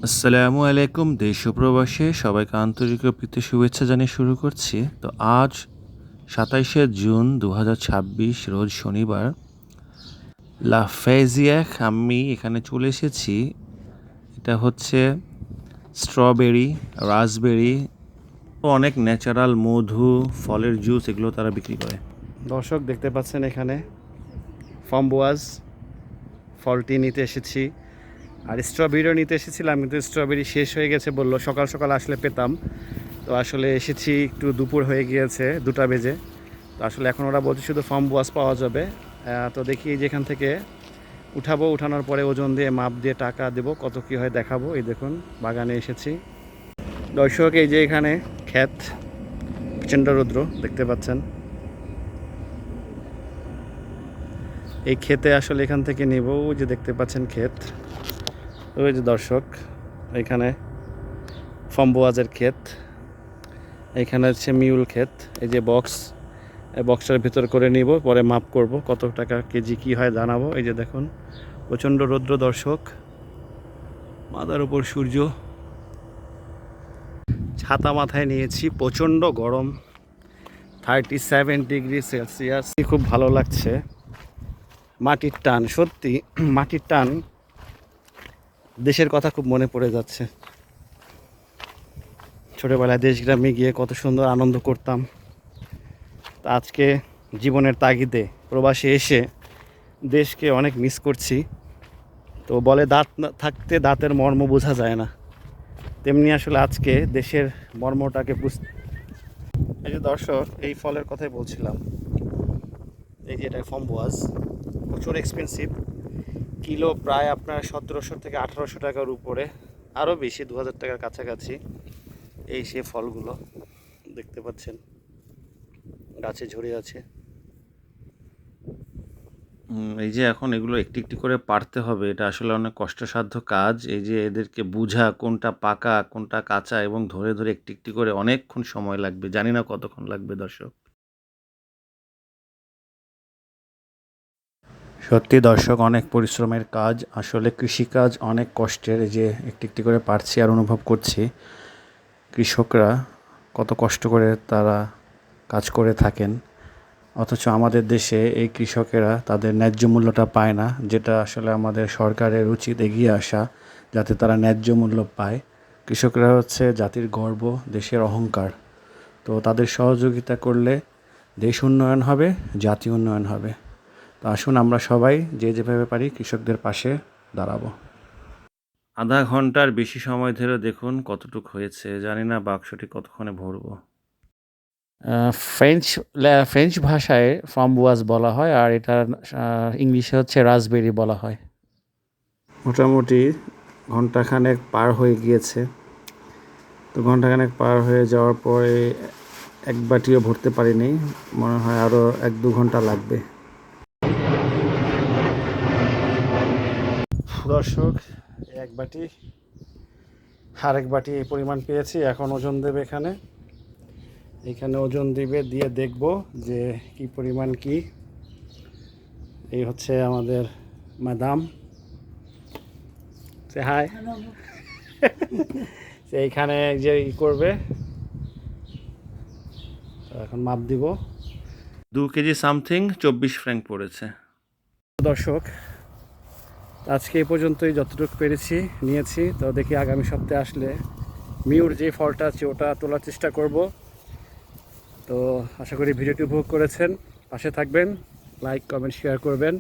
আসসালামু আলাইকুম। দেশ ও প্রবাসে সবাইকে আন্তরিক ও প্রীতি শুভেচ্ছা জানিয়ে শুরু করছি। তো আজ ২৭শে জুন ২০২৬ রোজ শনিবার লা ফেজিয়াক আমি এখানে চলে এসেছি। এটা হচ্ছে স্ট্রবেরি, রাসবেরি ও অনেক ন্যাচারাল মধু, ফলের জুস এগুলো তারা বিক্রি করে। দর্শক দেখতে পাচ্ছেন এখানে ফ্রাম্বোয়াজ ফলটি নিতে এসেছি, আর স্ট্রবেরিও নিতে এসেছিলাম, কিন্তু স্ট্রবেরি শেষ হয়ে গেছে বললো। সকাল সকাল আসলে পেতাম, তো আসলে এসেছি একটু দুপুর হয়ে গিয়েছে, 2টা বেজে। তো আসলে এখন ওরা বলছে শুধু ফ্রাম্বোয়াজ পাওয়া যাবে। তো দেখি যেখান থেকে উঠাবো, উঠানোর পরে ওজন দিয়ে মাপ দিয়ে টাকা দেবো, কত কী হয় দেখাবো। এই দেখুন বাগানে এসেছি দর্শক। এই যে এখানে ক্ষেত, প্রচণ্ড রৌদ্র দেখতে পাচ্ছেন। এই ক্ষেতে আসলে এখান থেকে নেব। ওই যে দেখতে পাচ্ছেন ক্ষেত, ওই যে দর্শক এখানে ফ্রাম্বোয়াজের ক্ষেত, এখানে হচ্ছে মিউল ক্ষেত। এই যে বক্স, এই বক্সটার ভিতর করে নিব, পরে মাপ করব কত টাকা কেজি কি হয় জানাবো। এই যে দেখুন প্রচণ্ড রৌদ্র দর্শক, মাথার উপর সূর্য, ছাতা মাথায় নিয়েছি, প্রচণ্ড গরম, 37 ডিগ্রি সেলসিয়াস। খুব ভালো লাগছে, মাটির টান, সত্যি মাটির টান, দেশের কথা খুব মনে পড়ে যাচ্ছে। ছোটোবেলায় দেশ গ্রামে গিয়ে কত সুন্দর আনন্দ করতাম। তা আজকে জীবনের তাগিদে প্রবাসে এসে দেশকে অনেক মিস করছি। তো বলে দাঁত না থাকতে দাঁতের মর্ম বোঝা যায় না, তেমনি আসলে আজকে দেশের মর্মটাকে বুঝতে। এই যে দর্শক এই ফলের কথাই বলছিলাম, এই যে এটা ফ্রাম্বোয়াজ, প্রচুর এক্সপেন্সিভ, কিলো প্রায় আপনার 1700 থেকে 1800 টাকার উপরে, আরও বেশি 2000 টাকার কাছাকাছি। এই সে ফলগুলো দেখতে পাচ্ছেন গাছে ঝরে আছে। এই যে এখন এগুলো একটি একটি করে পাড়তে হবে, এটা আসলে অনেক কষ্টসাধ্য কাজ। এই যে এদেরকে বুঝা কোনটা পাকা কোনটা কাঁচা এবং ধরে ধরে একটি একটি করে অনেকক্ষণ সময় লাগবে, জানি না কতক্ষণ লাগবে দর্শক। সত্যি দর্শক অনেক পরিশ্রমের কাজ, আসলে কৃষিকাজ অনেক কষ্টের। এই যে একটি একটি করে পারছি আর অনুভব করছি কৃষকরা কত কষ্ট করে তারা কাজ করে থাকেন, অথচ আমাদের দেশে এই কৃষকেরা তাদের ন্যায্য মূল্যটা পায় না, যেটা আসলে আমাদের সরকারের উচিত এগিয়ে আসা, যাতে তারা ন্যায্য মূল্য পায়। কৃষকরা হচ্ছে জাতির গর্ব, দেশের অহংকার। তো তাদের সহযোগিতা করলে দেশ উন্নয়ন হবে, জাতি উন্নয়ন হবে। তো আসুন আমরা সবাই যে যেভাবে পারি কৃষকদের পাশে দাঁড়াবো। আধা ঘন্টার বেশি সময় ধরে দেখুন কতটুক হয়েছে, জানি না বাক্সটি কতক্ষণে ভরবো। ফ্রেঞ্চ ফ্রেঞ্চ ভাষায় ফ্রাম্বোয়াজ বলা হয়, আর এটা ইংলিশে হচ্ছে রাসবেরি বলা হয়। মোটামুটি ঘন্টাখানেক পার হয়ে গিয়েছে। তো ঘন্টাখানেক পার হয়ে যাওয়ার পরে এক বাটিও ভরতে পারিনি, মনে হয় আরও 1-2 ঘন্টা লাগবে। দর্শক এক বাটি, আরেক বাটি এই পরিমাণ পেয়েছি। এখন ওজন দেবে এখানে, এখানে ওজন দিবে, দিয়ে দেখব যে কি পরিমাণ কি। এই হচ্ছে আমাদের ম্যাডাম, সে হাই। সে এইখানে যে ই করবে, তো এখন মাপ দিব। 2 কেজি সামথিং 24 ফ্র্যাঙ্ক পড়েছে। দর্শক আজকে এই পর্যন্তই, যতটুকু পেরেছি নিয়েছি। তো দেখি আগামী সপ্তাহে আসলে মিউর যে ফলটা আছে ওটা তোলার চেষ্টা করব। তো আশা করি ভিডিওটি উপভোগ করেছেন, পাশে থাকবেন, লাইক কমেন্ট শেয়ার করবেন,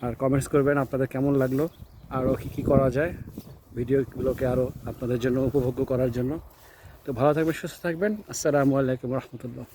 আর কমেন্টস করবেন আপনাদের কেমন লাগলো, আরও কী করা যায় ভিডিওগুলোকে আরও আপনাদের জন্য উপভোগ্য করার জন্য। তো ভালো থাকবেন, সুস্থ থাকবেন। আসসালামু আলাইকুম রহমতুল্লাহ।